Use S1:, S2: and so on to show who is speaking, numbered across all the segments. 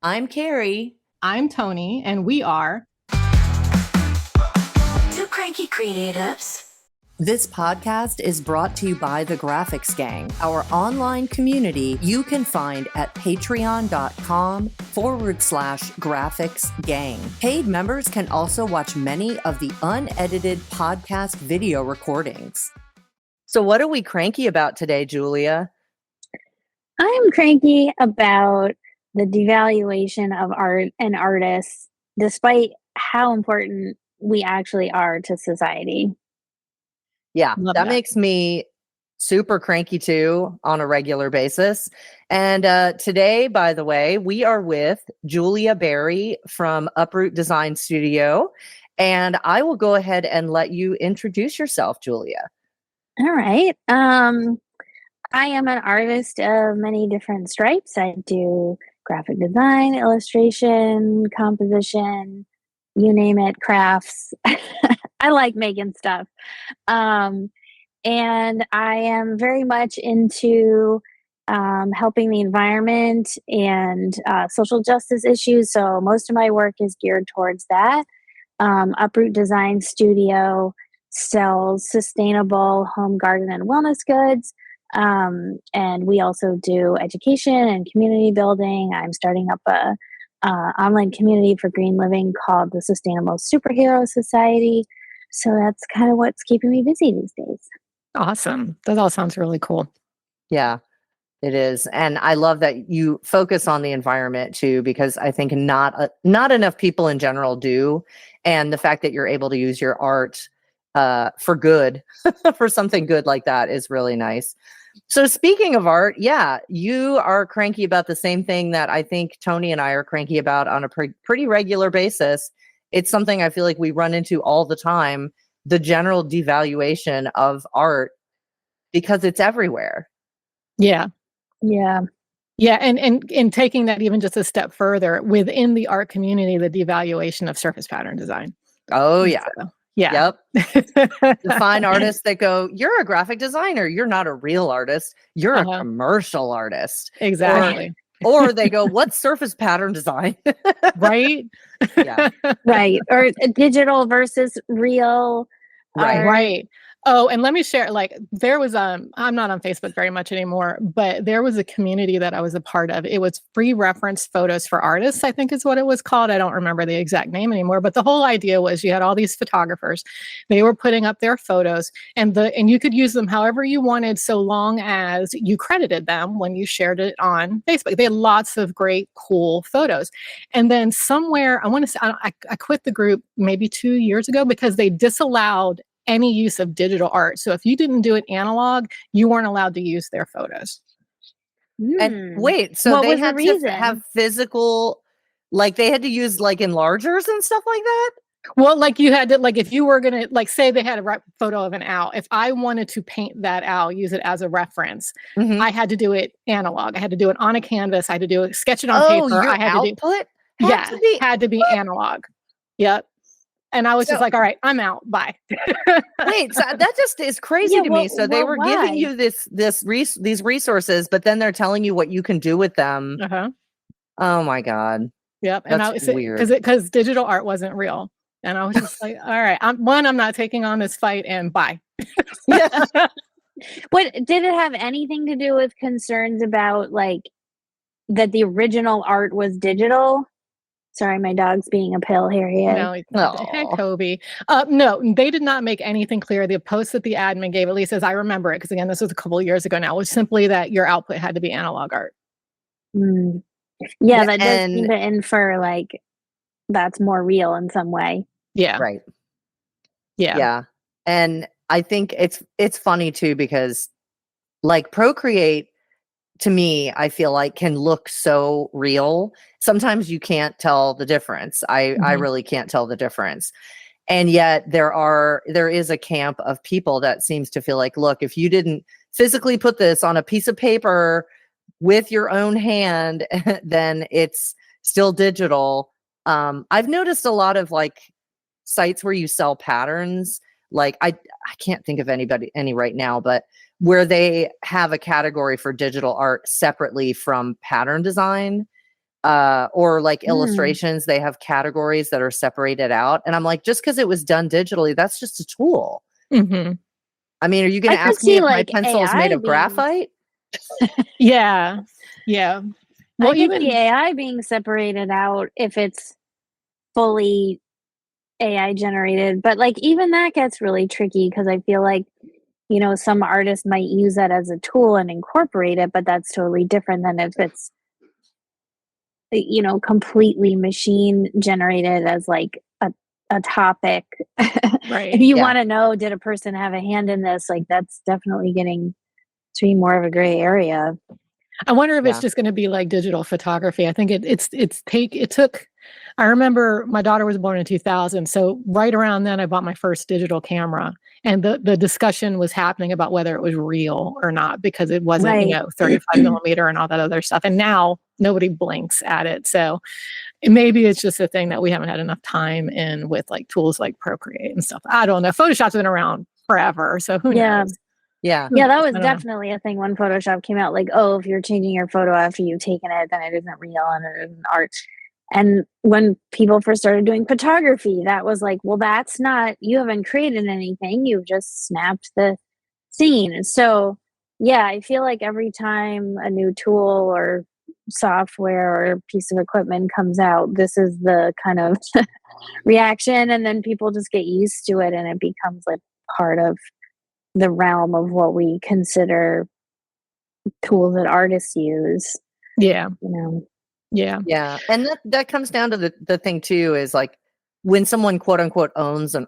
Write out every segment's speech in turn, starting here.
S1: I'm Carrie.
S2: I'm Toni, and we are.
S3: Two Cranky Creatives.
S1: This podcast is brought to you by the Graphics Gang, our online community you can find at patreon.com/graphics gang. Paid members can also watch many of the unedited podcast video recordings. So what are we cranky about today, Julia?
S4: I'm cranky about the devaluation of art and artists, despite how important we actually are to society.
S1: Yeah,
S2: Love
S1: that
S2: that.
S1: makes me super cranky too on a regular basis. And today, by the way, we are with Julia Berry from UpRoot Design Studio. And I will go ahead and let you introduce yourself, Julia.
S4: All right. I am an artist of many different stripes. I do graphic design, illustration, composition, you name it, crafts. I like making stuff. And I am very much into helping the environment and social justice issues. So most of my work is geared towards that. UpRoot Design Studio sells sustainable home garden and wellness goods. And we also do education and community building. I'm starting up a online community for green living called the Sustainable Superhero Society. So that's kind of what's keeping me busy these days.
S2: Awesome. That all sounds really cool.
S1: Yeah, it is. And I love that you focus on the environment too, because I think not enough people in general do. And the fact that you're able to use your art for good, for something good like that is really nice. So speaking of art, yeah, you are cranky about the same thing that I think Toni and I are cranky about on a pretty regular basis. It's something I feel like we run into all the time, the general devaluation of art because it's everywhere.
S2: Yeah.
S4: Yeah.
S2: Yeah. And taking that even just a step further within the art community, the devaluation of surface pattern design.
S1: Oh, yeah.
S2: So, yeah.
S1: Yep. Define artists that go, you're a graphic designer. You're not a real artist. You're a commercial artist.
S2: Exactly.
S1: Or they go, what's surface pattern design?
S2: Right?
S1: Yeah.
S4: Right. Or digital versus real.
S1: Right.
S2: Right. Oh, and let me share, like, there was, I'm not on Facebook very much anymore, but there was a community that I was a part of. It was free reference photos for artists, I think is what it was called. I don't remember the exact name anymore, but the whole idea was you had all these photographers. They were putting up their photos and you could use them however you wanted, so long as you credited them when you shared it on Facebook. They had lots of great, cool photos. And then somewhere, I want to say, I quit the group maybe 2 years ago because they disallowed any use of digital art. So if you didn't do it analog, you weren't allowed to use their photos.
S1: And wait, so
S4: What
S1: they
S4: was the
S1: had to
S4: reason?
S1: have physical, like they had to use like enlargers and stuff like that?
S2: Well, like you had to, like if you were going to, like say they had a photo of an owl, if I wanted to paint that owl, use it as a reference, I had to do it analog. I had to do it on a canvas. I had to do it, sketch it on paper.
S1: Your
S2: I had
S1: output
S2: to do, had to be
S1: what?
S2: analog. Yep. And I was just like, all right, I'm out. Bye.
S1: Wait, so that just is crazy to me. So they were giving you these resources, but then they're telling you what you can do with them. Oh my God.
S2: Yep.
S1: That's
S2: And I was
S1: weird.
S2: because digital art wasn't real. And I was just like, all right, I'm not taking on this fight and bye.
S4: What did it have anything to do with concerns about like that the original art was digital? Sorry, my dog's being a pill. Here he is.
S2: Hey, Kobe. No, they did not make anything clear. The post that the admin gave, at least as I remember it, because again, this was a couple of years ago now, was simply that your output had to be analog art.
S4: Yeah, that does seem to infer like that's more real in some way.
S2: Yeah.
S1: Right.
S2: Yeah.
S1: Yeah. And I think it's funny too, because like Procreate, to me, I feel like can look so real. Sometimes you can't tell the difference. I really can't tell the difference. And yet there is a camp of people that seems to feel like, look, if you didn't physically put this on a piece of paper with your own hand, then it's still digital. I've noticed a lot of like sites where you sell patterns. Like I can't think of any right now, but where they have a category for digital art separately from pattern design. or like
S4: Mm.
S1: illustrations, they have categories that are separated out. And I'm like, just because it was done digitally, that's just a tool.
S2: Mm-hmm.
S1: I mean, are you going
S4: I
S1: to
S4: could
S1: ask me
S4: see
S1: if my
S4: like
S1: pencil is made
S4: AI
S1: of
S4: being,
S1: graphite?
S2: Yeah. Yeah. Well,
S4: I could see
S2: even
S4: AI being separated out if it's fully AI generated, but like even that gets really tricky because I feel like, some artists might use that as a tool and incorporate it, but that's totally different than if it's, completely machine generated as like a topic. If
S2: right.
S4: you
S1: Yeah.
S4: want to know, did a person have a hand in this? Like that's definitely getting to be more of a gray area.
S2: I wonder if it's
S1: Yeah.
S2: just going to be like digital photography. I think it took. I remember my daughter was born in 2000, so right around then I bought my first digital camera, and the discussion was happening about whether it was real or not because it wasn't,
S4: Right.
S2: 35 millimeter and all that other stuff. And now nobody blinks at it. So maybe it's just a thing that we haven't had enough time in with like tools like Procreate and stuff. I don't know. Photoshop's been around forever, so who
S4: Yeah.
S2: knows?
S1: Yeah.
S4: Yeah, that was
S2: I don't know.
S4: definitely a thing when Photoshop came out. Like, oh, if you're changing your photo after you've taken it, then it isn't real and it isn't art. And when people first started doing photography, that was like, well, that's not, you haven't created anything. You've just snapped the scene. So, yeah, I feel like every time a new tool or software or piece of equipment comes out, this is the kind of reaction. And then people just get used to it and it becomes like part of the realm of what we consider tools that artists use,
S2: Yeah.
S4: you know.
S2: Yeah.
S1: Yeah. And that comes down to the thing too, is like when someone quote unquote owns a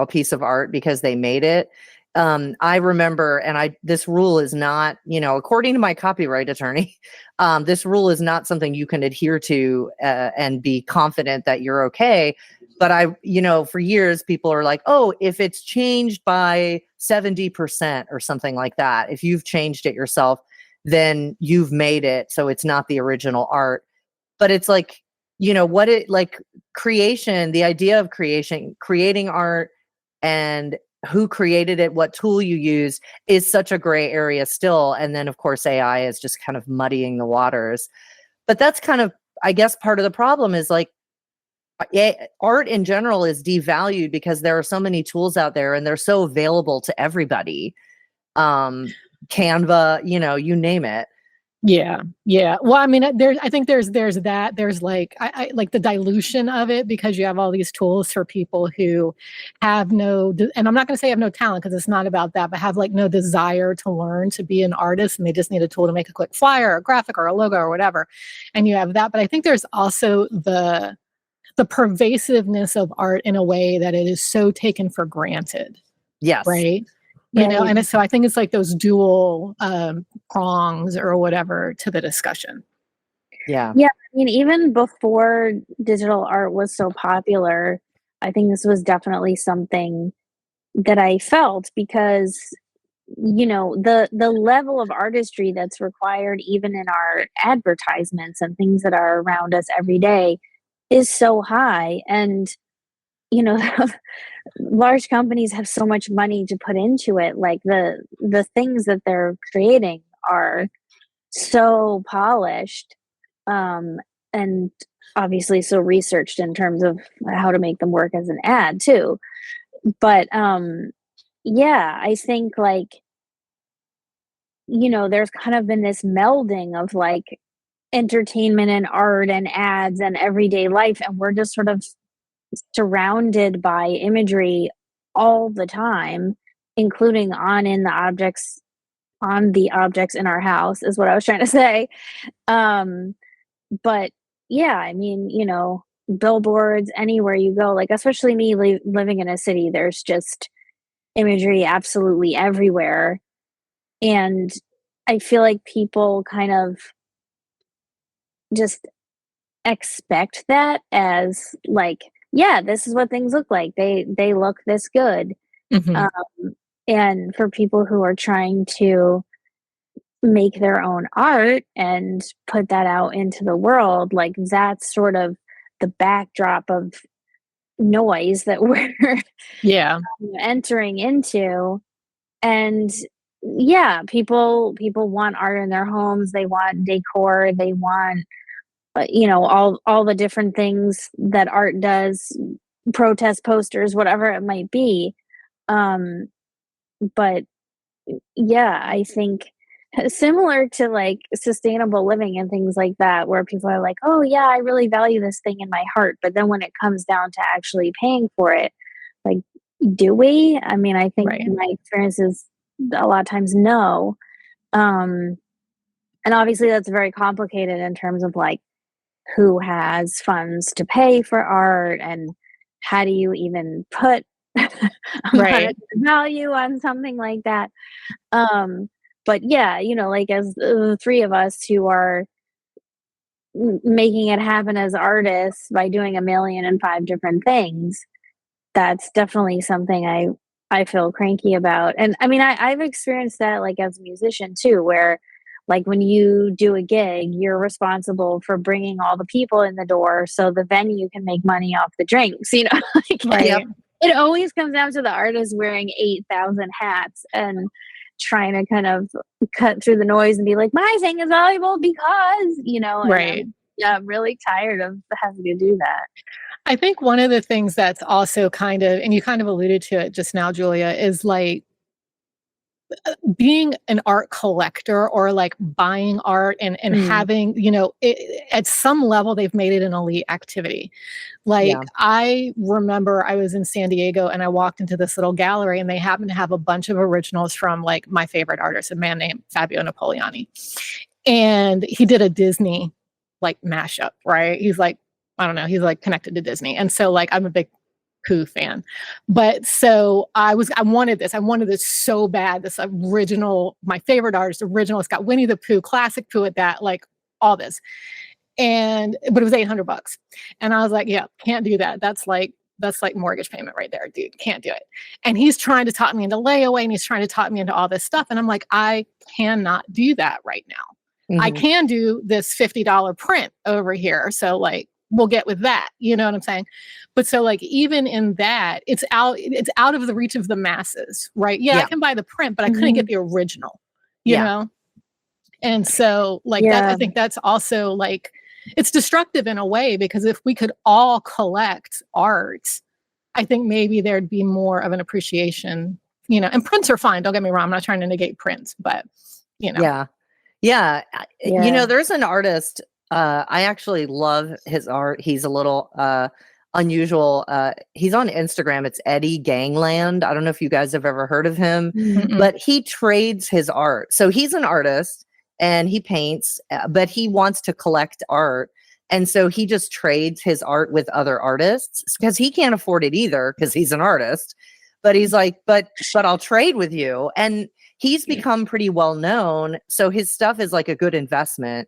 S1: piece of art because they made it. I remember, and this rule is not, according to my copyright attorney, this rule is not something you can adhere to and be confident that you're okay. But for years, people are like, oh, if it's changed by 70% or something like that, if you've changed it yourself, then you've made it. So it's not the original art. But it's like, creation, the idea of creating art and who created it, what tool you use is such a gray area still. And then of course, AI is just kind of muddying the waters. But that's kind of, I guess, part of the problem is like, art in general is devalued because there are so many tools out there and they're so available to everybody. Canva, you name it.
S2: Yeah. Yeah. Well, I mean, I think there's that. There's like, I like the dilution of it because you have all these tools for people who have and I'm not going to say have no talent because it's not about that, but have like no desire to learn to be an artist and they just need a tool to make a quick flyer or a graphic or a logo or whatever. And you have that. But I think there's also the pervasiveness of art in a way that it is so taken for granted.
S1: Yes.
S2: Right.
S4: Right.
S2: And so I think it's like those dual prongs or whatever to the discussion.
S1: Yeah.
S4: Yeah, I mean, even before digital art was so popular, I think this was definitely something that I felt because the level of artistry that's required even in our advertisements and things that are around us every day is so high. And you know large companies have so much money to put into it, like the things that they're creating are so polished, and obviously so researched in terms of how to make them work as an ad too. But yeah, I think like there's kind of been this melding of like entertainment and art and ads and everyday life, and we're just sort of surrounded by imagery all the time, including on the objects in our house is what I was trying to say. But yeah, I mean, billboards anywhere you go, like especially me living in a city, there's just imagery absolutely everywhere. And I feel like people kind of just expect that as like, yeah, this is what things look like. They look this good.
S2: Mm-hmm.
S4: And for people who are trying to make their own art and put that out into the world, like that's sort of the backdrop of noise that we're
S2: Yeah.
S4: entering into. And yeah, people want art in their homes, they want decor, they want all the different things that art does, protest posters, whatever it might be. Um, but yeah, I think similar to like sustainable living and things like that, where people are like, oh, yeah, I really value this thing in my heart. But then when it comes down to actually paying for it, like, do we? I mean, I think
S2: Right.
S4: my experience is a lot of times no. Um, and obviously, that's very complicated in terms of like who has funds to pay for art and how do you even put a monetary
S2: Right.
S4: value on something like that. But yeah, like as the three of us who are making it happen as artists by doing 1,000,005 different things, that's definitely something I feel cranky about. And I mean, I've experienced that like as a musician too, where like when you do a gig, you're responsible for bringing all the people in the door so the venue can make money off the drinks, like
S2: Right.
S4: it always comes down to the artist wearing 8,000 hats and trying to kind of cut through the noise and be like, my thing is valuable because, and
S2: Right.
S4: I'm really tired of having to do that.
S2: I think one of the things that's also kind of, and you kind of alluded to it just now, Julia, is like being an art collector or like buying art and having, at some level, they've made it an elite activity. Like
S1: Yeah.
S2: I remember I was in San Diego and I walked into this little gallery and they happened to have a bunch of originals from like my favorite artist, a man named Fabio Napoleoni. And he did a Disney like mashup, right? He's like, I don't know, he's like connected to Disney. And so like I'm a big Pooh fan. But so I wanted this so bad. This original, my favorite artist, original. It's got Winnie the Pooh, classic Pooh at that, like all this. But it was $800. And I was like, yeah, can't do that. That's like mortgage payment right there, dude. Can't do it. And he's trying to talk me into layaway and he's trying to talk me into all this stuff. And I'm like, I cannot do that right now. I can do this $50 print over here. So like, we'll get with that. You know what I'm saying? But so like, even in that, it's out of the reach of the masses, right? Yeah. I can buy the print, but I couldn't get the original, you know? And so like that, I think that's also like, it's destructive in a way, because if we could all collect art, I think maybe there'd be more of an appreciation, and prints are fine. Don't get me wrong. I'm not trying to negate prints, but
S1: Yeah. There's an artist. I actually love his art. He's a little unusual. He's on Instagram. It's Eddie Gangland. I don't know if you guys have ever heard of him, but he trades his art. So he's an artist and he paints, but he wants to collect art. And so he just trades his art with other artists because he can't afford it either because he's an artist. But he's like, but I'll trade with you. And he's become pretty well known. So his stuff is like a good investment.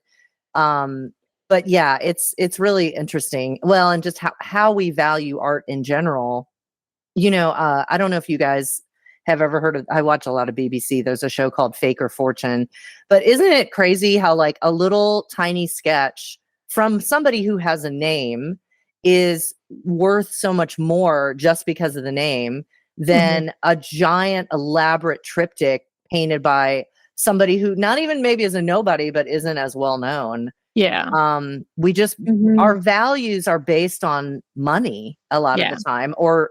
S1: But yeah, it's really interesting. Well, and just how we value art in general. I don't know if you guys have ever heard of, I watch a lot of BBC. There's a show called Fake or Fortune. But isn't it crazy how like a little tiny sketch from somebody who has a name is worth so much more just because of the name than a giant elaborate triptych painted by somebody who not even maybe is a nobody, but isn't as well known.
S2: Yeah.
S1: We just, our values are based on money a lot of the time, or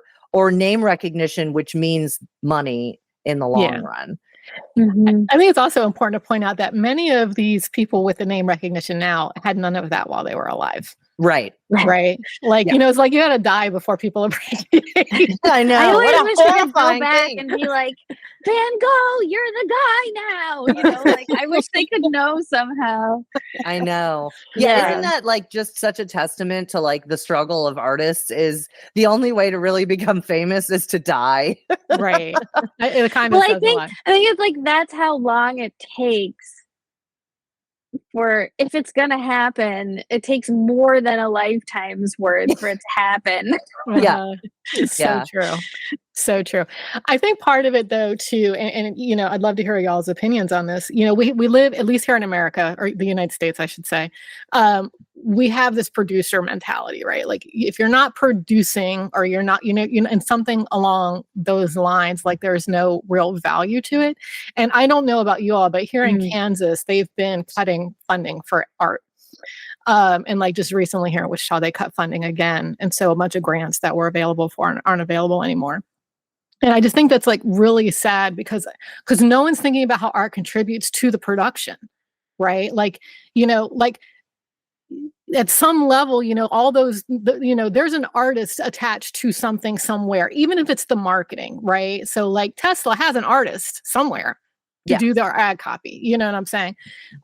S1: name recognition, which means money in the long run.
S2: I think it's also important to point out that many of these people with the name recognition now had none of that while they were alive.
S1: Right.
S2: Like, it's like you got to die before people appreciate.
S1: I know.
S4: I always wish I could go back and be like, Van Gogh, you're the guy now. Like I wish they could know somehow.
S1: I know. Yeah. Isn't that like just such a testament to like the struggle of artists? Is the only way to really become famous is to die.
S2: Right. It kind of says a lot.
S4: I think it's like that's how long it takes. For if it's gonna happen, it takes more than a lifetime's worth for it to happen.
S2: It's so true. So true. I think part of it though too, and I'd love to hear y'all's opinions on this. We live, at least here in America, or the United States, I should say, we have this producer mentality, right? Like if you're not producing or you're not, and something along those lines, like there's no real value to it. And I don't know about you all, but here in Kansas, they've been cutting funding for art. And like just recently here in Wichita, they cut funding again. And so a bunch of grants that were available for aren't available anymore. And I just think that's like really sad because no one's thinking about how art contributes to the production, right? Like, like at some level, all those, there's an artist attached to something somewhere, even if it's the marketing, right? So like Tesla has an artist somewhere to do their ad copy, you know what I'm saying?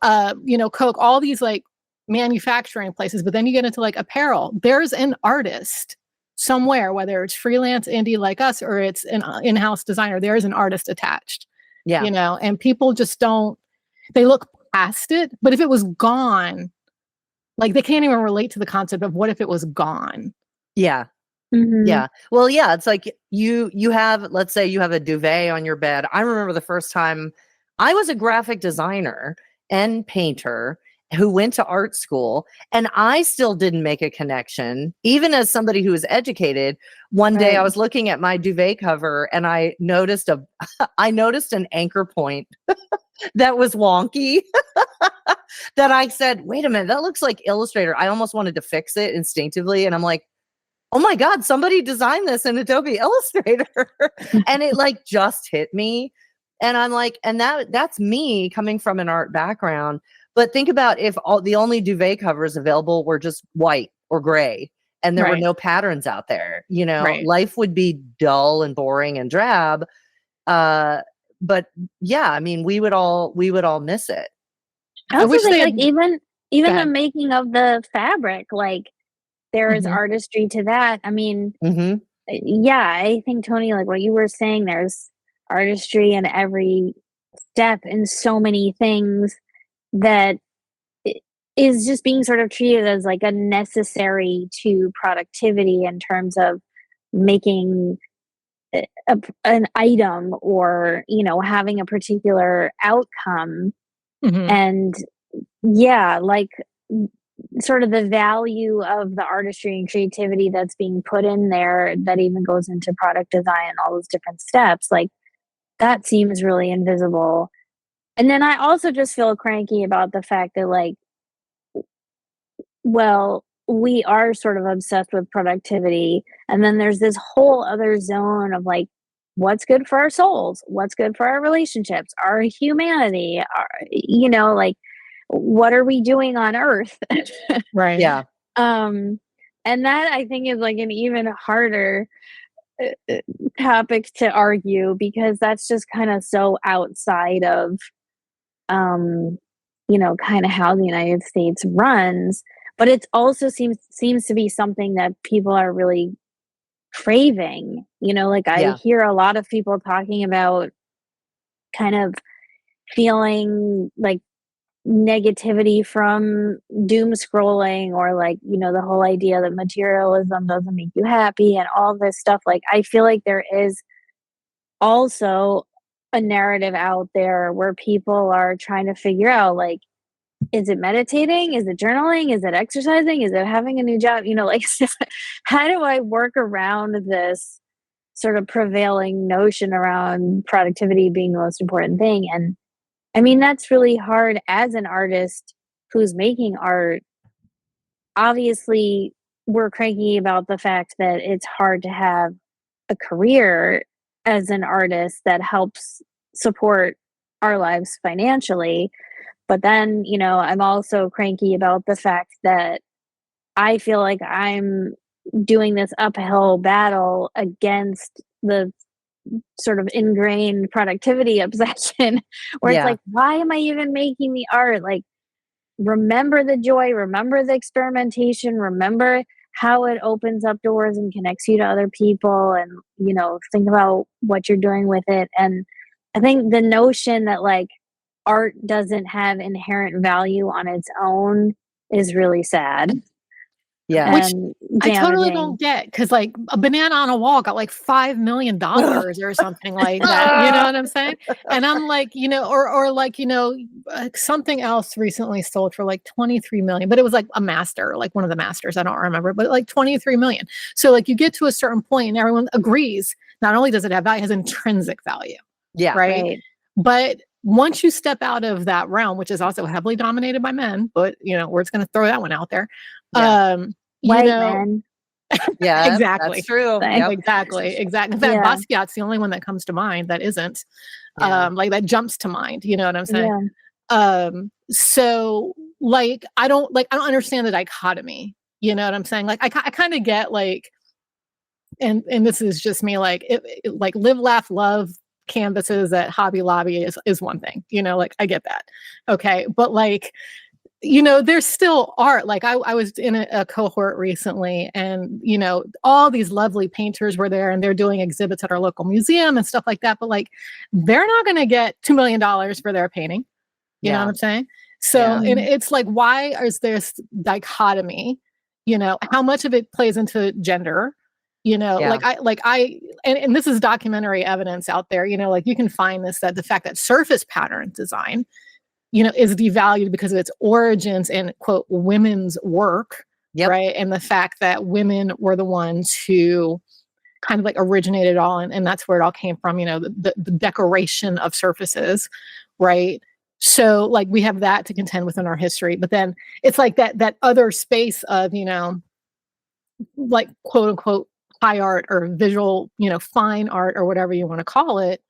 S2: Coke, all these like manufacturing places, but then you get into like apparel, there's an artist somewhere, whether it's freelance indie like us or it's an in-house designer, there is an artist attached. And people just they look past it. But if it was gone, like they can't even relate to the concept of what if it was gone.
S1: Yeah.
S4: Mm-hmm.
S1: Yeah. Well, yeah, it's like you have, let's say you have a duvet on your bed. I remember the first time I was a graphic designer and painter who went to art school, and I still didn't make a connection. Even as somebody who was educated, one day I was looking at my duvet cover and I noticed an anchor point that was wonky that I said, wait a minute, that looks like Illustrator. I almost wanted to fix it instinctively. And I'm like, oh my God, somebody designed this in Adobe Illustrator. And it like just hit me. And I'm like, and that's me coming from an art background. But think about if the only duvet covers available were just white or gray and there were no patterns out there, life would be dull and boring and drab. But yeah, I mean, we would all miss it.
S4: I wish think, like even the making of the fabric, like there is artistry to that. I mean, yeah, I think Toni, like what you were saying, there's artistry in every step in so many things that is just being sort of treated as like a necessary to productivity in terms of making an item or having a particular outcome. And yeah, like sort of the value of the artistry and creativity that's being put in there that even goes into product design and all those different steps, like that seems really invisible. And then I also just feel cranky about the fact that like, well, we are sort of obsessed with productivity. And then there's this whole other zone of like, what's good for our souls? What's good for our relationships, our humanity, like, what are we doing on Earth?
S2: Right.
S1: Yeah.
S4: And that I think is like an even harder topic to argue because that's just kind of so outside of kind of how the United States runs, but it also seems to be something that people are really craving. Like I hear a lot of people talking about kind of feeling like negativity from doom scrolling or like the whole idea that materialism doesn't make you happy and all this stuff. Like I feel like there is also a narrative out there where people are trying to figure out like, is it meditating? Is it journaling? Is it exercising? Is it having a new job? Like how do I work around this sort of prevailing notion around productivity being the most important thing? And I mean, that's really hard as an artist who's making art. Obviously, we're cranky about the fact that it's hard to have a career as an artist that helps support our lives financially. But then, I'm also cranky about the fact that I feel like I'm doing this uphill battle against the sort of ingrained productivity obsession where it's like, why am I even making the art? Like, remember the joy, remember the experimentation, remember how it opens up doors and connects you to other people and, think about what you're doing with it. And I think the notion that like art doesn't have inherent value on its own is really sad.
S1: Yeah.
S2: Which I totally don't get because like a banana on a wall got like $5 million or something like that. You know what I'm saying? And I'm like, or like, something else recently sold for like 23 million, but it was like a master, like one of the masters. I don't remember, but like 23 million. So like you get to a certain point and everyone agrees. Not only does it have value, it has intrinsic value.
S1: Yeah.
S2: Right. But once you step out of that realm, which is also heavily dominated by men, but we're just going to throw that one out there.
S1: Yeah.
S4: White men.
S1: Yeah,
S2: exactly.
S1: that's true.
S4: Thanks.
S1: Yep.
S2: Exactly. In fact, Basquiat's the only one that comes to mind that isn't. Like that jumps to mind. You know what I'm saying?
S4: Yeah.
S2: So like I don't understand the dichotomy. You know what I'm saying? Like I kind of get like, and this is just me, like like live, laugh, love canvases at Hobby Lobby is one thing. Like I get that. Okay, but like there's still art. Like I was in a cohort recently, and all these lovely painters were there, and they're doing exhibits at our local museum and stuff like that. But like, they're not going to get $2 million for their painting. You know what I'm saying? So, and it's like, why is this dichotomy? How much of it plays into gender? And this is documentary evidence out there. Like you can find this, that the fact that surface pattern design is devalued because of its origins in, quote, women's work, right? And the fact that women were the ones who kind of like originated it all, and that's where it all came from, the decoration of surfaces, right? So like we have that to contend with in our history, but then it's like that other space of, like quote unquote high art or visual, fine art or whatever you want to call it.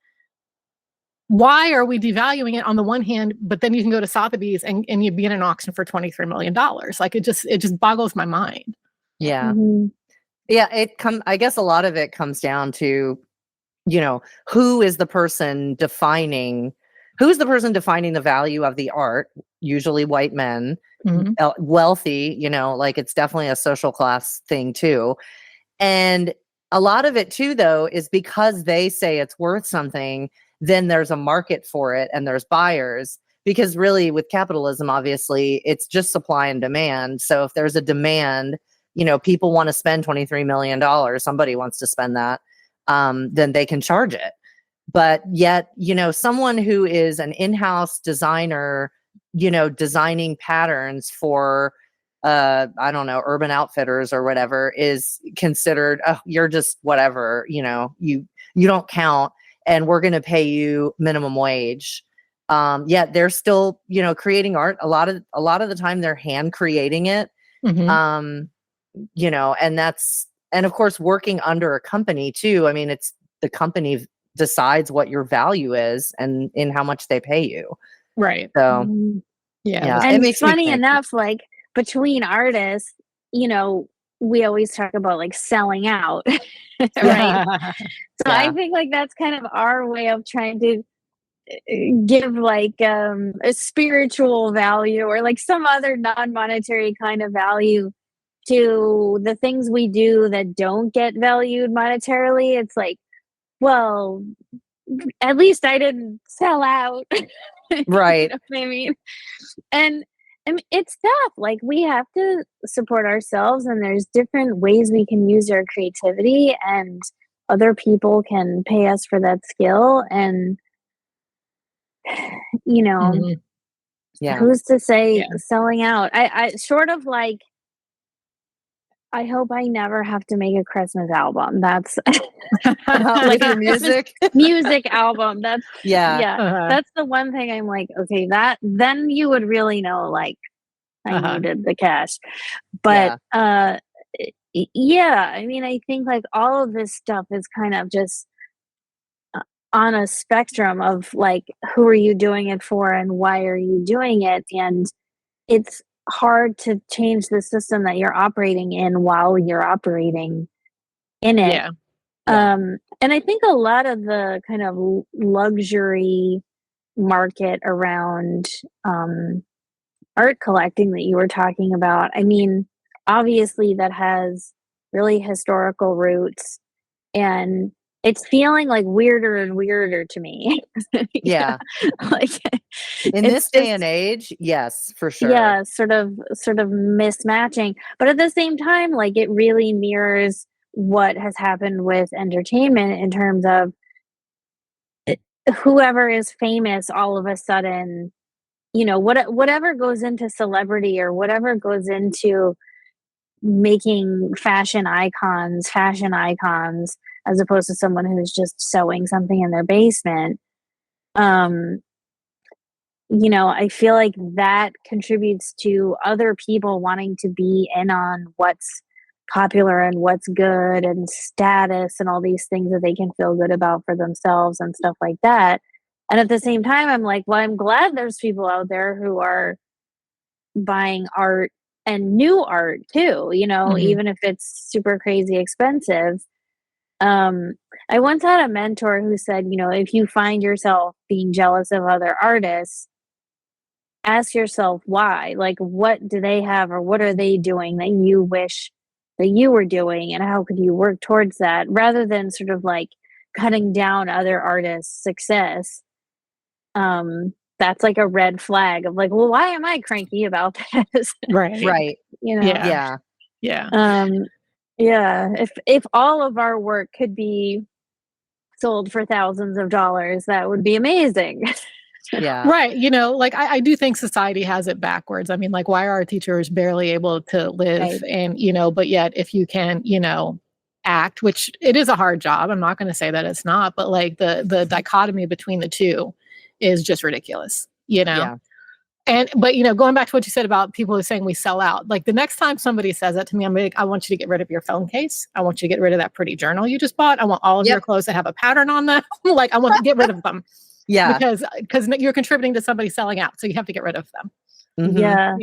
S2: Why are we devaluing it on the one hand, but then you can go to Sotheby's and you'd be in an auction for $23 million? Like it just boggles my mind.
S1: Yeah.
S4: Mm-hmm.
S1: Yeah. I guess a lot of it comes down to, who is the person defining the value of the art? Usually white men, wealthy, like it's definitely a social class thing too. And a lot of it too, though, is because they say it's worth something, then there's a market for it and there's buyers. Because really with capitalism, obviously, it's just supply and demand. So if there's a demand, people want to spend $23 million, somebody wants to spend that, then they can charge it. But yet, someone who is an in-house designer, designing patterns for, I don't know, Urban Outfitters or whatever, is considered, oh, you're just whatever, you don't count, and we're going to pay you minimum wage. Yet they're still, creating art. A lot of the time they're hand creating it. And and of course working under a company too. I mean, it's the company decides what your value is and in how much they pay you.
S2: Right.
S1: So
S2: yeah.
S4: And
S1: it makes
S4: funny enough, like between artists, we always talk about like selling out, right? So I think like that's kind of our way of trying to give like a spiritual value or like some other non-monetary kind of value to the things we do that don't get valued monetarily. It's like, well, at least I didn't sell out.
S1: Right.
S4: You know what I mean? And it's tough. Like we have to support ourselves, and there's different ways we can use our creativity, and other people can pay us for that skill. And who's to say selling out? I sort of like, I hope I never have to make a Christmas album. That's
S1: like your
S4: music album. That's
S1: yeah.
S4: That's the one thing I'm like, okay, that then you would really know like I needed the cash. But I mean, I think like all of this stuff is kind of just on a spectrum of like, who are you doing it for and why are you doing it? And it's hard to change the system that you're operating in while you're operating in it. And I think a lot of the kind of luxury market around art collecting that you were talking about, I mean, obviously that has really historical roots, and it's feeling like weirder and weirder to me.
S1: Yeah.
S4: Like
S1: in this day and age, yes, for sure.
S4: Yeah, sort of mismatching. But at the same time, like it really mirrors what has happened with entertainment in terms of whoever is famous all of a sudden, whatever goes into celebrity or whatever goes into making fashion icons as opposed to someone who's just sewing something in their basement. I feel like that contributes to other people wanting to be in on what's popular and what's good and status and all these things that they can feel good about for themselves and stuff like that. And at the same time, I'm like, well, I'm glad there's people out there who are buying art and new art too, even if it's super crazy expensive. I once had a mentor who said, if you find yourself being jealous of other artists, ask yourself why. Like, what do they have or what are they doing that you wish that you were doing, and how could you work towards that, rather than sort of like cutting down other artists' success. That's like a red flag of like, well, why am I cranky about this?
S2: Right.
S1: Right.
S2: Yeah.
S1: Yeah.
S4: Yeah. If all of our work could be sold for thousands of dollars, that would be amazing.
S1: Yeah.
S2: Right. Like I do think society has it backwards. I mean, like, why are our teachers barely able to live?
S4: Right.
S2: And, but yet if you can, act, which it is a hard job. I'm not going to say that it's not, but like the dichotomy between the two is just ridiculous,
S1: Yeah.
S2: But going back to what you said about people who are saying we sell out, like the next time somebody says that to me, I'm like, I want you to get rid of your phone case. I want you to get rid of that pretty journal you just bought. I want all of your clothes that have a pattern on them. Like, I want to get rid of them.
S1: Yeah.
S2: Because you're contributing to somebody selling out. So you have to get rid of them.
S1: Mhm.
S4: Yeah.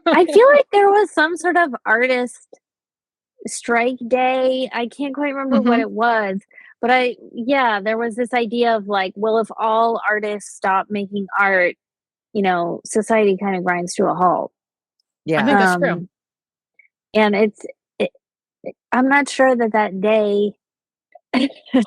S4: I feel like there was some sort of artist strike day. I can't quite remember what it was, but there was this idea of like, well, if all artists stop making art, society kind of grinds to a halt.
S2: I think that's true.
S4: And I'm not sure that day.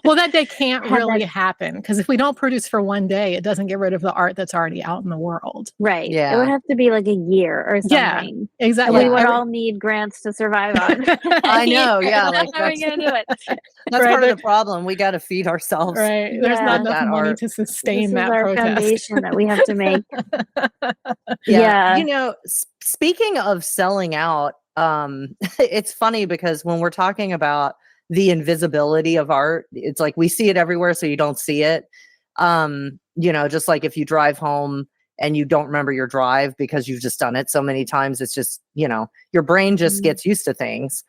S2: Well, that day can't really happen, because if we don't produce for one day, it doesn't get rid of the art that's already out in the world.
S4: Right.
S1: Yeah.
S4: It would have to be like a year or something.
S2: Yeah, exactly.
S4: And we would all need grants to survive on.
S1: I know. Yeah. Like,
S4: how are we going to do it?
S1: that's part of the problem. We got to feed ourselves.
S2: Right. There's not
S1: that
S2: enough money
S1: art.
S2: to sustain
S4: This
S2: that
S4: is our
S2: protest.
S4: foundation that we have to make.
S1: Yeah. Speaking of selling out, it's funny because when we're talking about the invisibility of art, it's like we see it everywhere, so you don't see it. Just like if you drive home and you don't remember your drive because you've just done it so many times, it's just, your brain just gets used to things.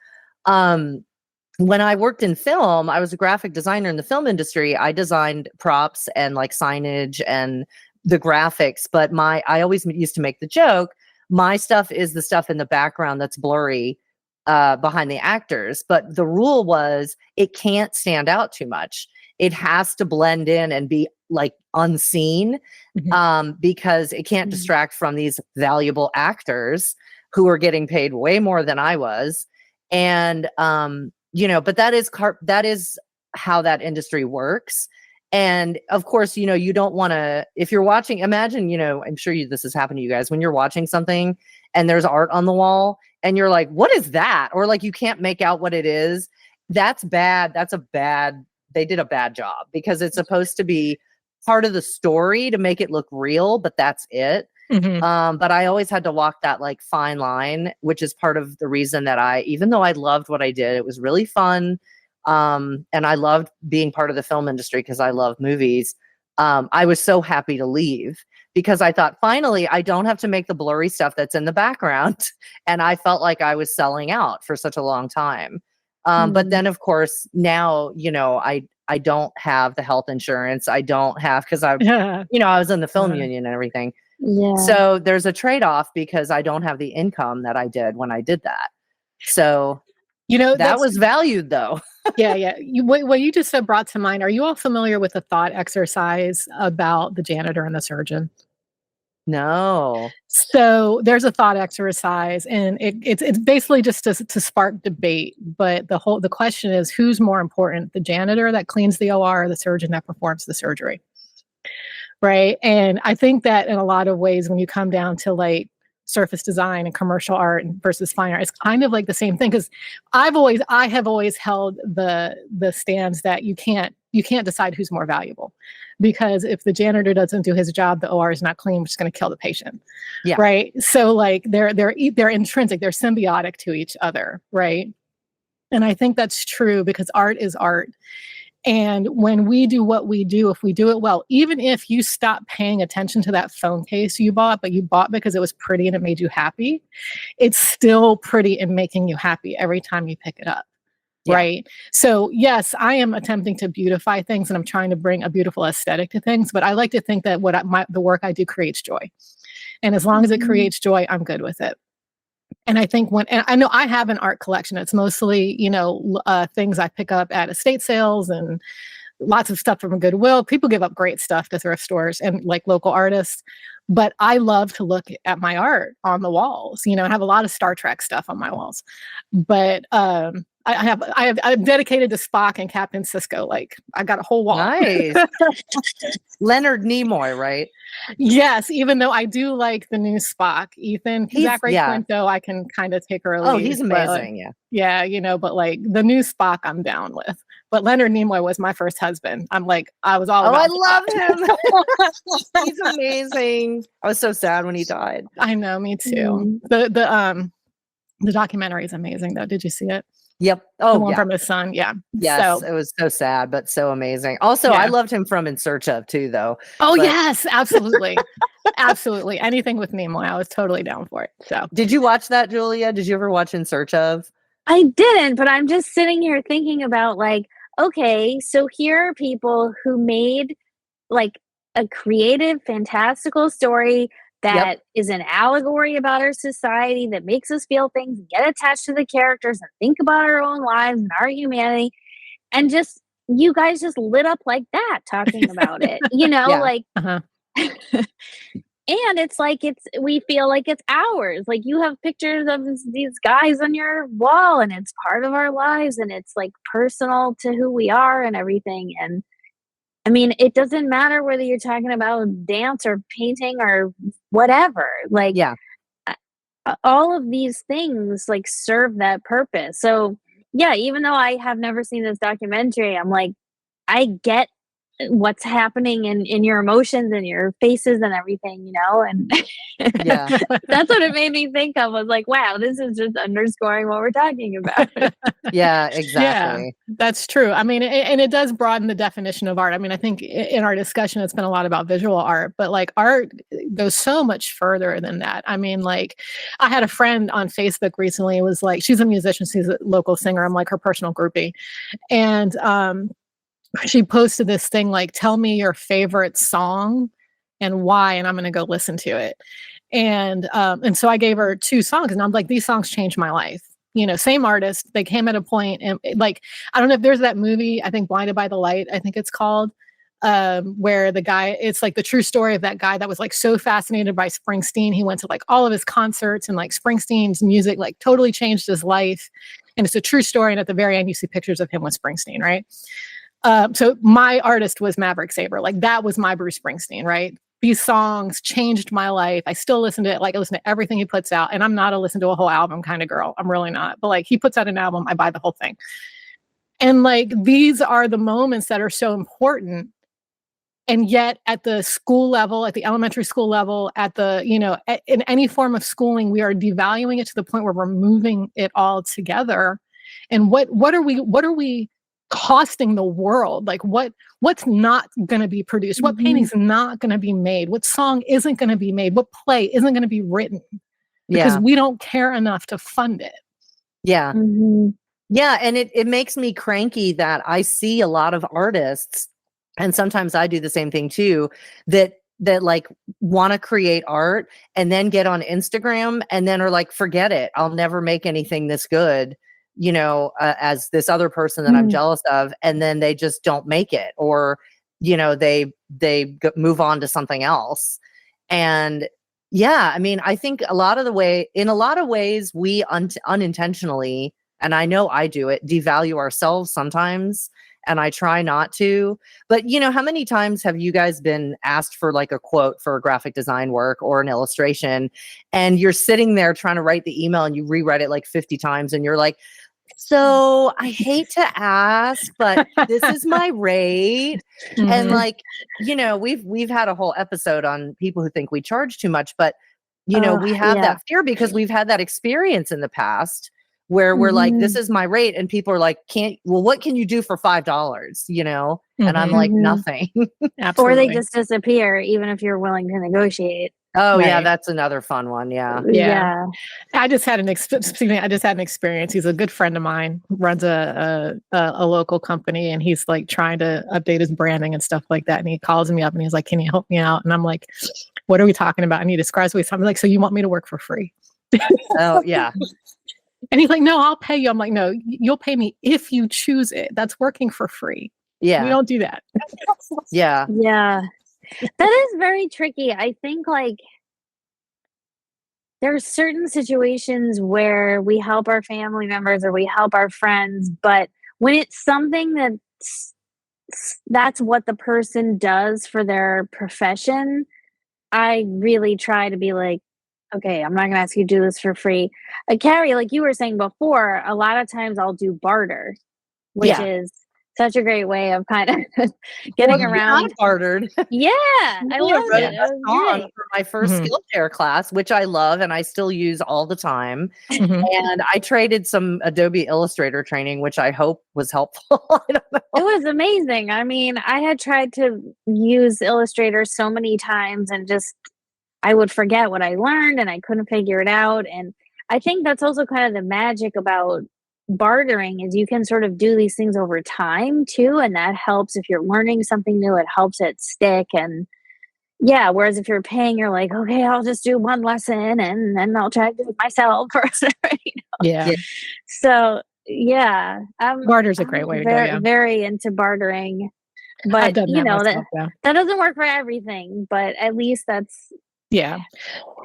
S1: When I worked in film, I was a graphic designer in the film industry. I designed props and like signage and the graphics, but I always used to make the joke, my stuff is the stuff in the background that's blurry behind the actors. But the rule was it can't stand out too much. It has to blend in and be like unseen, because it can't distract from these valuable actors who are getting paid way more than I was. And, but that is how that industry works. And of course, you don't want to, if you're watching, imagine, I'm sure this has happened to you guys when you're watching something and there's art on the wall and you're like, what is that? Or like, you can't make out what it is. That's bad. They did a bad job, because it's supposed to be part of the story to make it look real, but that's it. But I always had to walk that like fine line, which is part of the reason that even though I loved what I did, it was really fun. And I loved being part of the film industry because I love movies. I was so happy to leave because I thought, finally, I don't have to make the blurry stuff that's in the background. And I felt like I was selling out for such a long time. But then, of course, now, I don't have the health insurance. I don't have, because I was in the film union and everything.
S4: Yeah.
S1: So there's a trade-off because I don't have the income that I did when I did that. So that was valued, though.
S2: Yeah. What you just said brought to mind. Are you all familiar with the thought exercise about the janitor and the surgeon?
S1: No.
S2: So there's a thought exercise, and it's basically just to spark debate. But the question is, who's more important, the janitor that cleans the OR or the surgeon that performs the surgery? Right. And I think that in a lot of ways, when you come down to like surface design and commercial art versus fine art, it's kind of like the same thing. Because I have always held the stance that you can't decide who's more valuable, because if the janitor doesn't do his job, the OR is not clean, which is going to kill the patient. Yeah. Right. So like they're intrinsic, they're symbiotic to each other. Right. And I think that's true because art is art. And when we do what we do, if we do it well, even if you stop paying attention to that phone case you bought, but you bought because it was pretty and it made you happy, it's still pretty and making you happy every time you pick it up.
S1: Yeah.
S2: Right. So yes, I am attempting to beautify things and I'm trying to bring a beautiful aesthetic to things, but I like to think that the work I do creates joy. And as long as it creates joy, I'm good with it. And I think and I know I have an art collection. It's mostly, things I pick up at estate sales and lots of stuff from Goodwill. People give up great stuff to thrift stores and like local artists. But I love to look at my art on the walls, and I have a lot of Star Trek stuff on my walls. But I'm dedicated to Spock and Captain Sisko. Like I got a whole wall.
S1: Nice. Leonard Nimoy, right?
S2: Yes, even though I do like the new Spock, Ethan. Zachary Quinto, I can kind of take or leave.
S1: Oh, he's amazing.
S2: But like the new Spock, I'm down with. But Leonard Nimoy was my first husband. I was all about
S1: I love him. He's amazing. I was so sad when he died.
S2: I know, me too. The documentary is amazing though. Did you see it?
S1: Yep.
S2: The one from his son. Yeah.
S1: Yes. It was so sad, but so amazing. Also, I loved him from In Search Of too, though.
S2: Oh, yes, absolutely. Absolutely. Anything with Nimoy, I was totally down for it. So
S1: did you watch that, Julia? Did you ever watch In Search Of?
S4: I didn't, but I'm just sitting here thinking about like, okay, so here are people who made like a creative, fantastical story that is an allegory about our society that makes us feel things and get attached to the characters and think about our own lives and our humanity. And just, you guys just lit up like that talking about it, and it's like, we feel like it's ours. Like you have pictures of these guys on your wall and it's part of our lives and it's like personal to who we are and everything. And I mean, it doesn't matter whether you're talking about dance or painting or whatever. Like, all of these things like serve that purpose. So, even though I have never seen this documentary, I'm like, I get what's happening in your emotions and your faces and everything, and that's what it made me think of. Was like, wow, this is just underscoring what we're talking about.
S1: Yeah, exactly.
S2: Yeah, that's true. I mean, and it does broaden the definition of art. I mean, I think in our discussion, it's been a lot about visual art, but like art goes so much further than that. I mean, like I had a friend on Facebook recently, was like, she's a musician, she's a local singer. I'm like her personal groupie. And, she posted this thing like, tell me your favorite song and why, and I'm going to go listen to it. And so I gave her 2 songs and I'm like, these songs changed my life. Same artist. They came at a point and like, I don't know if there's that movie, I think Blinded by the Light, I think it's called, where the guy, it's like the true story of that guy that was like so fascinated by Springsteen. He went to like all of his concerts and like Springsteen's music like totally changed his life. And it's a true story. And at the very end, you see pictures of him with Springsteen, right? So my artist was Maverick Sabre. Like that was my Bruce Springsteen, right? These songs changed my life. I still listen to it. Like I listen to everything he puts out. And I'm not a listen to a whole album kind of girl. I'm really not. But like he puts out an album, I buy the whole thing. And like these are the moments that are so important. And yet at the school level, at the elementary school level, at the, in any form of schooling, we are devaluing it to the point where we're moving it all together. And what are we costing the world? Like what's not going to be produced? What painting's not going to be made? What song isn't going to be made? What play isn't going to be written? Because we don't care enough to fund it.
S1: Yeah. Yeah. And it makes me cranky that I see a lot of artists, and sometimes I do the same thing too, that like want to create art and then get on Instagram and then are like, forget it. I'll never make anything this good, as this other person that I'm jealous of. And then they just don't make it, or, they move on to something else. And I mean, I think in a lot of ways we unintentionally, and I know I do it, devalue ourselves sometimes. And I try not to, but how many times have you guys been asked for like a quote for graphic design work or an illustration, and you're sitting there trying to write the email and you rewrite it like 50 times and you're like, so I hate to ask, but this is my rate. And like, we've had a whole episode on people who think we charge too much, but we have that fear because we've had that experience in the past where we're like,
S4: Mhm.
S1: this is my rate. And people are like, what can you do for $5? You know? And I'm
S2: Mhm.
S1: like,
S4: Mhm.
S1: nothing.
S4: Or
S2: Absolutely.
S4: they just disappear, even if you're willing to negotiate.
S1: Oh yeah,
S2: Right.
S1: that's another fun one. Yeah.
S2: Yeah. I just had an experience. He's a good friend of mine, runs a local company, and he's like trying to update his branding and stuff like that. And he calls me up and he's like, "Can you help me out?" And I'm like, "What are we talking about?" And he describes what he's talking. I'm like, "So you want me to work for free?"
S1: Oh yeah.
S2: And he's like, "No, I'll pay you." I'm like, "No, you'll pay me if you choose it. That's working for free. We
S1: Yeah.
S2: don't do that."
S1: Yeah.
S4: Yeah. That is very tricky. I think like there are certain situations where we help our family members or we help our friends, but when it's something that's what the person does for their profession, I really try to be like, okay, I'm not gonna ask you to do this for free. Carrie, like you were saying before, a lot of times I'll do barter, which
S1: Yeah.
S4: is such a great way of kind of
S1: Well,
S4: getting
S1: you and I
S4: around.
S1: bartered.
S4: Yeah, I
S1: We
S4: loved
S1: wrote
S4: it. It
S1: a
S4: was
S1: song
S4: great.
S1: for my first
S2: Mhm.
S1: Skillshare class, which I love and I still use all the time.
S2: Mhm.
S1: And I traded some Adobe Illustrator training, which I hope was helpful. I don't know.
S4: It was amazing. I mean, I had tried to use Illustrator so many times and just I would forget what I learned and I couldn't figure it out. And I think that's also kind of the magic about bartering is you can sort of do these things over time too. And that helps if you're learning something new, it helps it stick. And yeah, whereas if you're paying, you're like, okay, I'll just do one lesson and then I'll try to do it myself. Or, you know?
S2: Yeah.
S4: So yeah,
S2: Barter's a great way to go.
S4: very,
S2: Yeah.
S4: very into bartering.
S2: I've
S4: But
S2: done
S4: you
S2: that
S4: know
S2: myself. Yeah.
S4: that doesn't work for everything, but at least that's
S2: Yeah.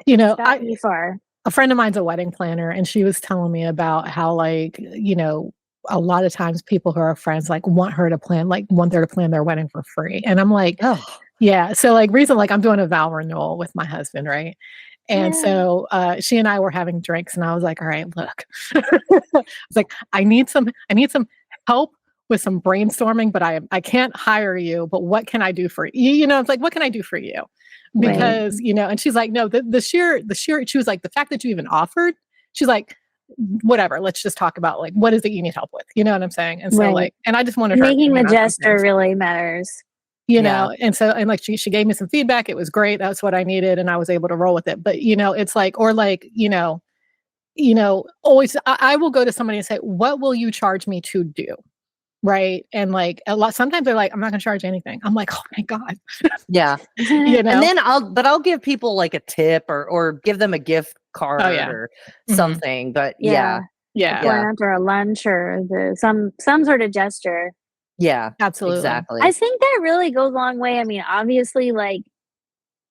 S2: You know,
S4: gotten you far.
S2: a friend of mine's a wedding planner, and she was telling me about how, like, a lot of times people who are friends like want her to want her to plan their wedding for free. And I'm like,
S1: Oh,
S2: yeah. So like like I'm doing a vow renewal with my husband, right? And
S4: Yeah.
S2: so she and I were having drinks, and I was like, all right, look. I was like, I need some help with some brainstorming, but I can't hire you, but what can I do for you? It's like, what can I do for you?
S4: Right.
S2: Because, and she's like, no, the sheer, she was like, the fact that you even offered, she's like, whatever, let's just talk about like, what is it you need help with? You know what I'm saying? And so
S4: Right.
S2: like, and I just wanted her
S4: Making the
S2: opinion on some
S4: gesture
S2: things,
S4: really matters.
S1: Yeah.
S2: and so, and like, she gave me some feedback. It was great. That's what I needed. And I was able to roll with it. But, it's like, or like, always, I will go to somebody and say, what will you charge me to do? Right. And like sometimes they're like, I'm not gonna charge anything. I'm like, oh my God.
S1: yeah.
S2: And
S1: then I'll give people like a tip or give them a gift card or
S2: Mhm.
S1: something. But
S4: Yeah.
S1: yeah.
S4: A
S2: Yeah.
S4: plant or a lunch or some sort of gesture.
S1: Yeah.
S2: Absolutely.
S1: Exactly.
S4: I think that really goes a long way. I mean, obviously, like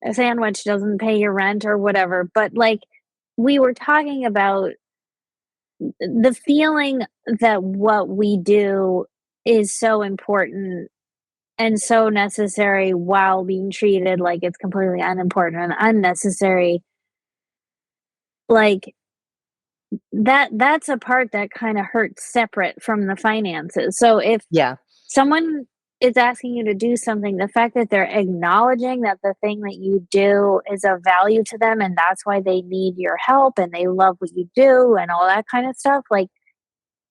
S4: a sandwich doesn't pay your rent or whatever, but like we were talking about the feeling that what we do is so important and so necessary while being treated like it's completely unimportant and unnecessary. Like that's a part that kind of hurts separate from the finances. So if
S1: Yeah.
S4: someone is asking you to do something, the fact that they're acknowledging that the thing that you do is of value to them and that's why they need your help and they love what you do and all that kind of stuff, like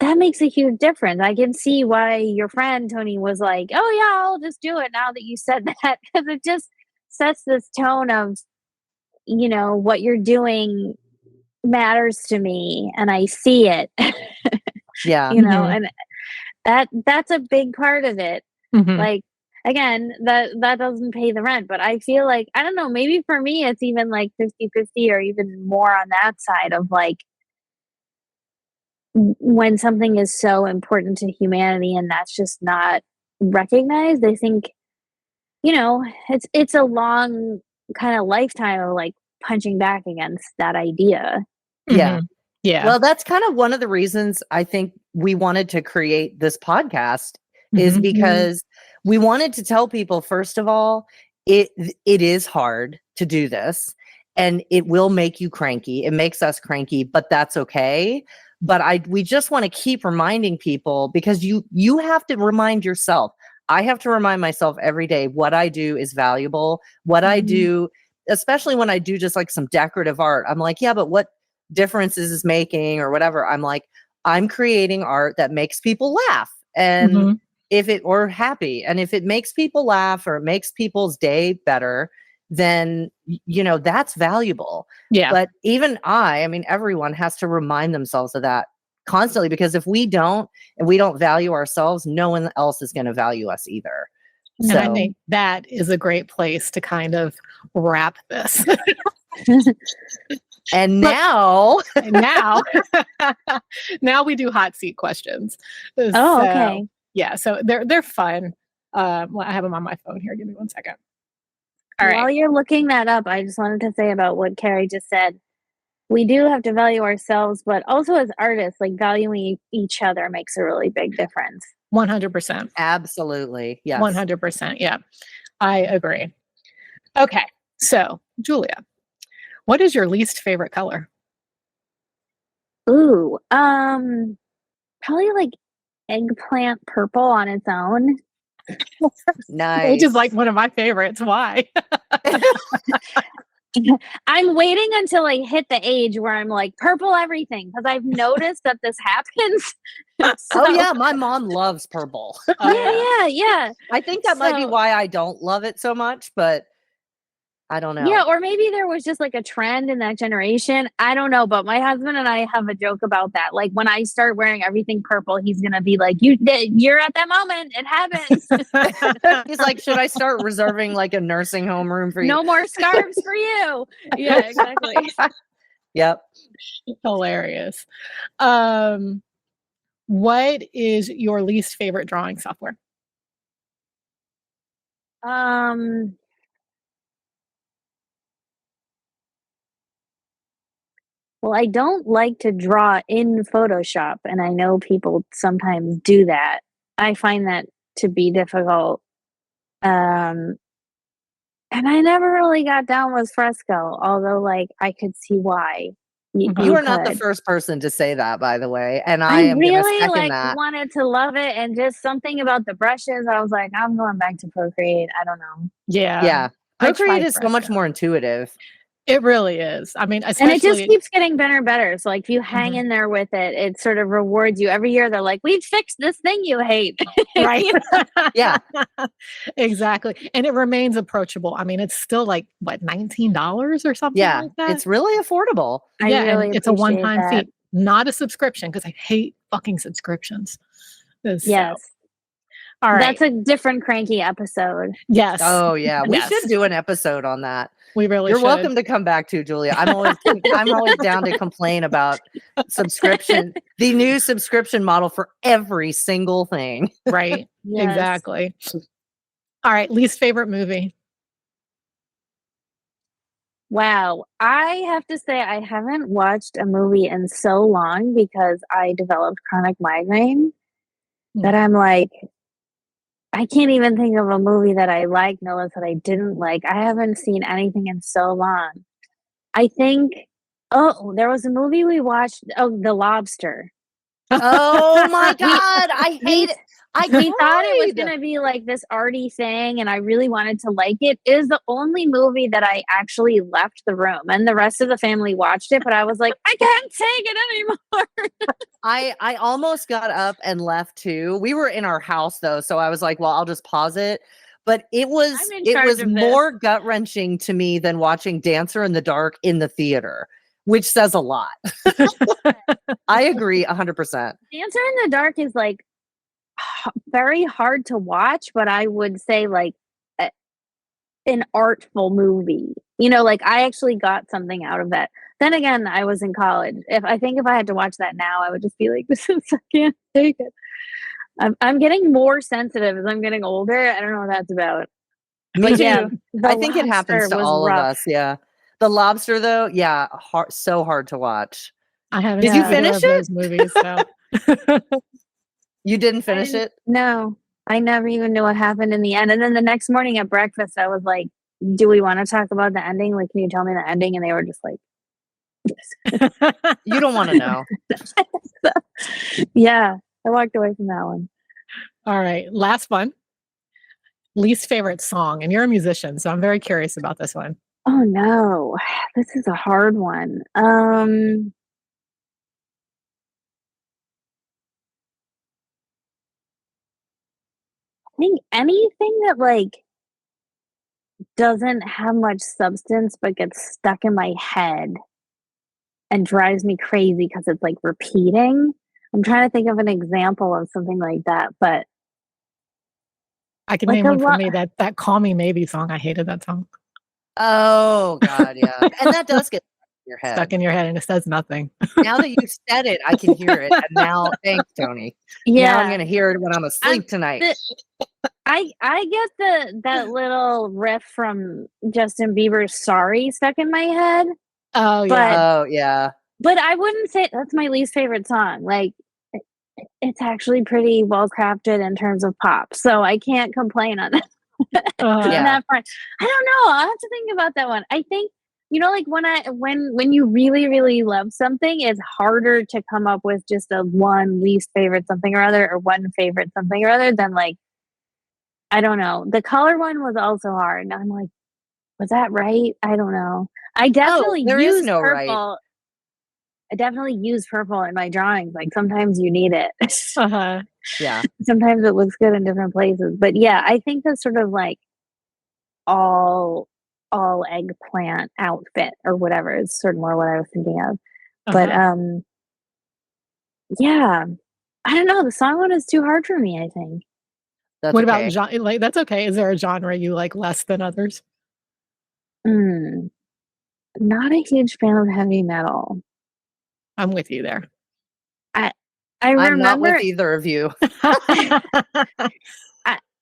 S4: that makes a huge difference. I can see why your friend Toni was like, "Oh yeah, I'll just do it now that you said that," because it just sets this tone of, what you're doing matters to me and I see it.
S1: Yeah.
S2: Mhm.
S4: And that's a big part of it.
S2: Mhm.
S4: Like again, that doesn't pay the rent, but I feel like I don't know, maybe for me it's even like 50-50 or even more on that side of like when something is so important to humanity and that's just not recognized. I think, it's a long kind of lifetime of like punching back against that idea.
S1: Yeah.
S2: Mhm. Yeah.
S1: Well, that's kind of one of the reasons I think we wanted to create this podcast is
S2: Mhm.
S1: because we wanted to tell people, first of all, it is hard to do this and it will make you cranky. It makes us cranky, but that's okay. But we just want to keep reminding people because you have to remind yourself. I have to remind myself every day what I do is valuable. What I
S4: Mhm.
S1: do, especially when I do just like some decorative art, I'm like, yeah, but what difference is this making or whatever. I'm like, I'm creating art that makes people laugh and
S2: Mhm.
S1: or happy. And if it makes people laugh or it makes people's day better, then, that's valuable.
S2: Yeah.
S1: But even I mean, everyone has to remind themselves of that constantly, because if we don't, and we don't value ourselves, no one else is going to value us either.
S2: And I
S1: So,
S2: think that is a great place to kind of wrap this.
S1: and
S2: But-
S1: now,
S2: And now, now we do hot seat questions.
S4: Oh, okay.
S2: Yeah, so they're fun. Well, I have them on my phone here. Give me 1 second. All right.
S4: While you're looking that up, I just wanted to say about what Carrie just said. We do have to value ourselves, but also as artists, like valuing each other makes a really big difference.
S2: 100%.
S1: absolutely. Yes.
S2: 100%. Yeah, I agree. Okay, so Julia, what is your least favorite color?
S4: Ooh, probably like eggplant purple on its own.
S1: Nice.
S2: Which is like one of my favorites. Why?
S4: I'm waiting until I hit the age where I'm like purple everything, because I've noticed that this happens.
S1: Oh yeah, my mom loves purple.
S4: Yeah.
S1: I think that might be
S4: So-
S1: why I don't love it so much, but I don't know.
S4: Yeah, or maybe there was just like a trend in that generation. I don't know, but my husband and I have a joke about that. Like when I start wearing everything purple, he's gonna be like, "You're at that moment. It happens.
S1: He's like, should I start reserving like a nursing home room for you?
S4: No more scarves for you." Yeah, exactly.
S1: Yep.
S2: Hilarious. What is your least favorite drawing software?
S4: Well, I don't like to draw in Photoshop, and I know people sometimes do that. I find that to be difficult. And I never really got down with Fresco, although like I could see why.
S1: You are not the
S4: could.
S1: first person to say that, by the way, and I
S4: I
S1: am going to
S4: really
S1: second
S4: like
S1: that.
S4: wanted to love it, and just something about the brushes. I was like, I'm going back to Procreate. I don't know.
S1: Yeah,
S2: I
S1: Procreate
S2: tried
S1: is so much
S2: Fresco.
S1: more intuitive.
S2: It really is. I mean,
S4: And
S2: especially
S4: it just keeps getting better and better. So like if you hang
S2: Mhm.
S4: in there with it, it sort of rewards you. Every year they're like, we've fixed this thing you hate.
S2: right.
S1: Yeah.
S2: Exactly. And it remains approachable. I mean, it's still like what, $19 or something
S1: Yeah,
S2: like that?
S1: it's really affordable.
S4: I
S2: Yeah,
S4: really
S2: and it's a
S4: appreciate
S2: one-time
S4: that.
S2: fee, not a subscription, because I hate fucking subscriptions. So,
S4: Yes.
S2: all right.
S4: That's a different cranky episode.
S2: Yes.
S1: Oh yeah, we
S2: Yes.
S1: should do an episode on that.
S2: We really
S1: You're
S2: should.
S1: welcome to come back to Julia. I'm always down to complain about subscription, the new subscription model for every single thing.
S2: Right.
S4: Yes.
S2: Exactly. All right. Least favorite movie.
S4: Wow. I have to say, I haven't watched a movie in so long because I developed chronic migraine that I'm like, I can't even think of a movie that I liked, no less that I didn't like. I haven't seen anything in so long. I think, there was a movie we watched, The Lobster.
S1: Oh my god, I hate it.
S4: We thought it was
S1: cried.
S4: going to be like this arty thing, and I really wanted to like it. It is the only movie that I actually left the room, and the rest of the family watched it, but I was like, I can't take it anymore.
S1: I almost got up and left too. We were in our house though, so I was like, well, I'll just pause it. But it was
S4: I'm in charge of this.
S1: more gut-wrenching to me than watching Dancer in the Dark in the theater, which says a lot. I agree 100%.
S4: Dancer in the Dark is like very hard to watch, but I would say like an artful movie. Like I actually got something out of that. Then again, I was in college. If I had to watch that now, I would just be like, I can't take it. I'm getting more sensitive as I'm getting older. I don't know what that's about.
S1: Me too.
S4: Yeah,
S1: I think it happens to all of us. Yeah. The Lobster though, yeah, so hard to watch.
S2: I haven't.
S1: Did you
S2: seen either
S1: finish
S2: of those movies? So.
S1: You didn't finish it?
S4: No, I never even knew what happened in the end. And then the next morning at breakfast, I was like, do we want to talk about the ending? Like, can you tell me the ending? And they were just like,
S1: You don't want to know.
S4: yeah, I walked away from that one.
S2: All right. Last one. Least favorite song. And you're a musician, so I'm very curious about this one.
S4: Oh no, this is a hard one. think anything that like doesn't have much substance but gets stuck in my head and drives me crazy because it's like repeating. I'm trying to think of an example of something like that, but
S2: I can
S4: like
S2: name
S4: a
S2: one for
S4: lot.
S2: me. That "Call Me Maybe" song. I hated that song.
S1: Oh God, yeah. And that does get stuck in your head.
S2: Stuck in your head, and it says nothing.
S1: Now that you said it, I can hear it. And now, thanks, Toni. Now I'm
S4: Yeah,
S1: gonna hear it when I'm asleep tonight.
S4: I get that little riff from Justin Bieber's "Sorry" stuck in my head,
S2: Oh
S4: but
S2: yeah.
S1: Oh yeah.
S4: but I wouldn't say that's my least favorite song. Like, it's actually pretty well crafted in terms of pop, so I can't complain on that. On
S1: Yeah.
S4: that front. I don't know. I'll have to think about that one. I think, like when you really, really love something, it's harder to come up with just a one least favorite something or other, or one favorite something or other than like, I don't know. The color one was also hard. And I'm like, was that right? I don't know. I definitely
S1: there is
S4: use
S1: no right.
S4: purple. I definitely use purple in my drawings. Like, sometimes you need it.
S2: Uh-huh.
S1: Yeah.
S4: Sometimes it looks good in different places. But yeah, I think that's sort of like all eggplant outfit or whatever is sort of more what I was thinking of. But
S2: Uh-huh.
S4: yeah, I don't know. The song one is too hard for me, I think.
S1: That's
S2: What
S1: okay.
S2: about genre? Like, that's okay. Is there a genre you like less than others?
S4: Not a huge fan of heavy metal.
S2: I'm with you there.
S4: I
S1: I'm not with
S4: remember
S1: either of you.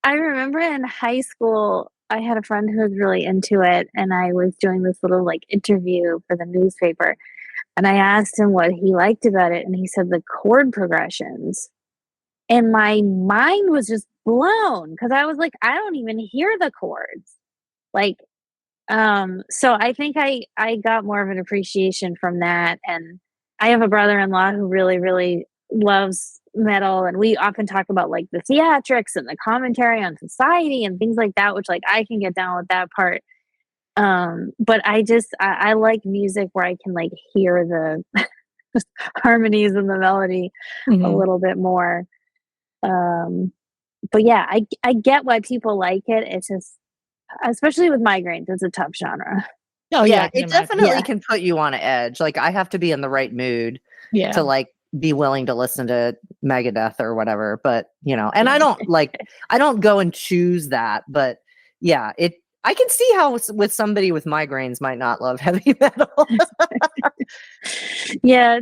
S4: I remember in high school I had a friend who was really into it, and I was doing this little like interview for the newspaper, and I asked him what he liked about it, and he said the chord progressions. And my mind was just blown because I was like, I don't even hear the chords. Like, so I think I got more of an appreciation from that. And I have a brother-in-law who really, really loves metal, and we often talk about like the theatrics and the commentary on society and things like that, which like I can get down with that part. But I like music where I can like hear the harmonies and the melody a
S2: Mhm.
S4: little bit more. But yeah, I get why people like it. It's just, especially with migraines, it's a tough genre.
S2: Oh yeah, I
S1: Yeah,
S2: can
S1: it
S2: imagine.
S1: definitely
S4: Yeah.
S1: can put you on an edge. Like I have to be in the right mood
S2: Yeah.
S1: to like be willing to listen to Megadeth or whatever. But and I don't go and choose that. But yeah, I can see how with somebody with migraines might not love heavy metal.
S4: Yeah,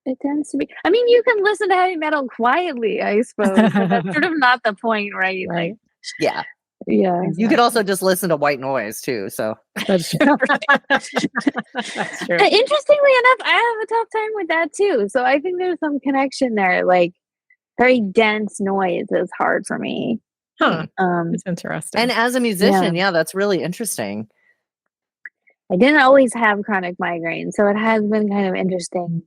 S4: it tends to be. I mean, you can listen to heavy metal quietly, I suppose, but that's sort of not the point, right?
S2: Right.
S4: Like,
S1: Yeah.
S4: yeah.
S1: You could also just listen to white noise too. So
S2: That's true. That's true.
S4: Interestingly enough, I have a tough time with that too. So I think there's some connection there. Like, very dense noise is hard for me.
S2: Huh.
S4: Um,
S2: It's interesting.
S1: and as a musician, yeah, that's really interesting.
S4: I didn't always have chronic migraine, so it has been kind of interesting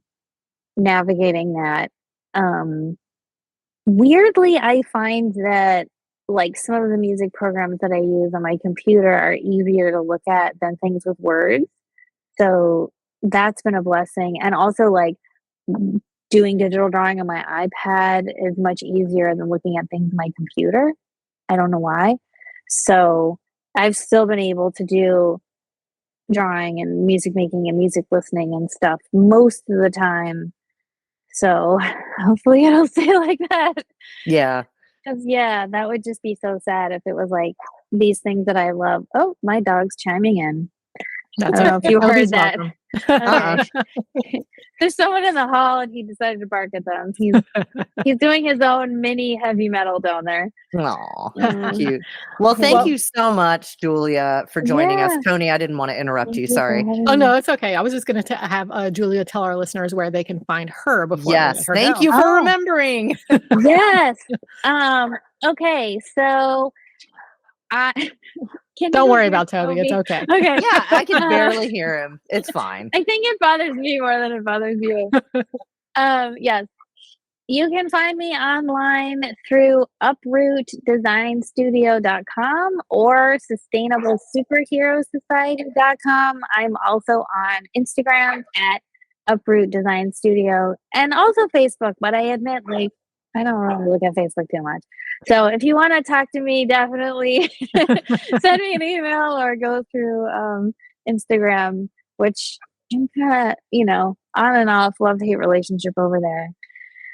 S4: navigating that. Weirdly, I find that like some of the music programs that I use on my computer are easier to look at than things with words. So that's been a blessing. And also like doing digital drawing on my iPad is much easier than looking at things on my computer. I don't know why. So I've still been able to do drawing and music making and music listening and stuff most of the time. So hopefully it'll stay like that.
S1: Yeah.
S4: Because yeah, that would just be so sad if it was like these things that I love. Oh, my dog's chiming in.
S2: That's
S4: I don't know if you
S2: Nobody's
S4: heard that.
S2: welcome.
S4: Okay. There's someone in the hall and he decided to bark at them. He's doing his own mini heavy metal down there.
S1: Aw,
S4: Mm.
S1: cute. Well, thank
S2: Well-
S1: you so much, Julia, for joining us.
S4: Yeah.
S1: Toni, I didn't want to interrupt
S4: Thank
S1: you.
S4: for
S1: Sorry.
S4: having
S2: Oh
S4: me.
S2: no, it's okay. I was just going to have Julia tell our listeners where they can find her before we let
S1: Yes.
S2: her
S1: Thank
S2: go.
S1: you for
S4: Oh.
S1: remembering.
S4: Yes. Okay. So I can
S2: Don't
S4: you
S2: worry
S4: hear
S2: about Toby. It's okay.
S4: Okay.
S1: Yeah, I can barely hear him. It's fine.
S4: I think it bothers me more than it bothers you. Yes. You can find me online through uprootdesignstudio.com or sustainablesuperherosociety.com. I'm also on Instagram at Uproot Design Studio and also Facebook, but I admit, like, I don't really look at Facebook too much. So if you want to talk to me, definitely send me an email or go through Instagram, which I'm kind of, on and off, love to hate relationship over there.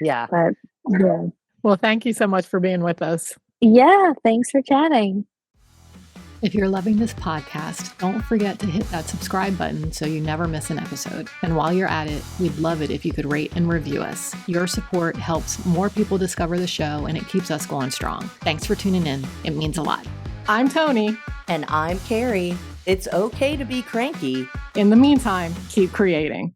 S1: Yeah.
S4: But yeah.
S2: Well, thank you so much for being with us.
S4: Yeah, thanks for chatting.
S2: If you're loving this podcast, don't forget to hit that subscribe button so you never miss an episode. And while you're at it, we'd love it if you could rate and review us. Your support helps more people discover the show and it keeps us going strong. Thanks for tuning in. It means a lot. I'm Toni.
S1: And I'm Carrie. It's okay to be cranky.
S2: In the meantime, keep creating.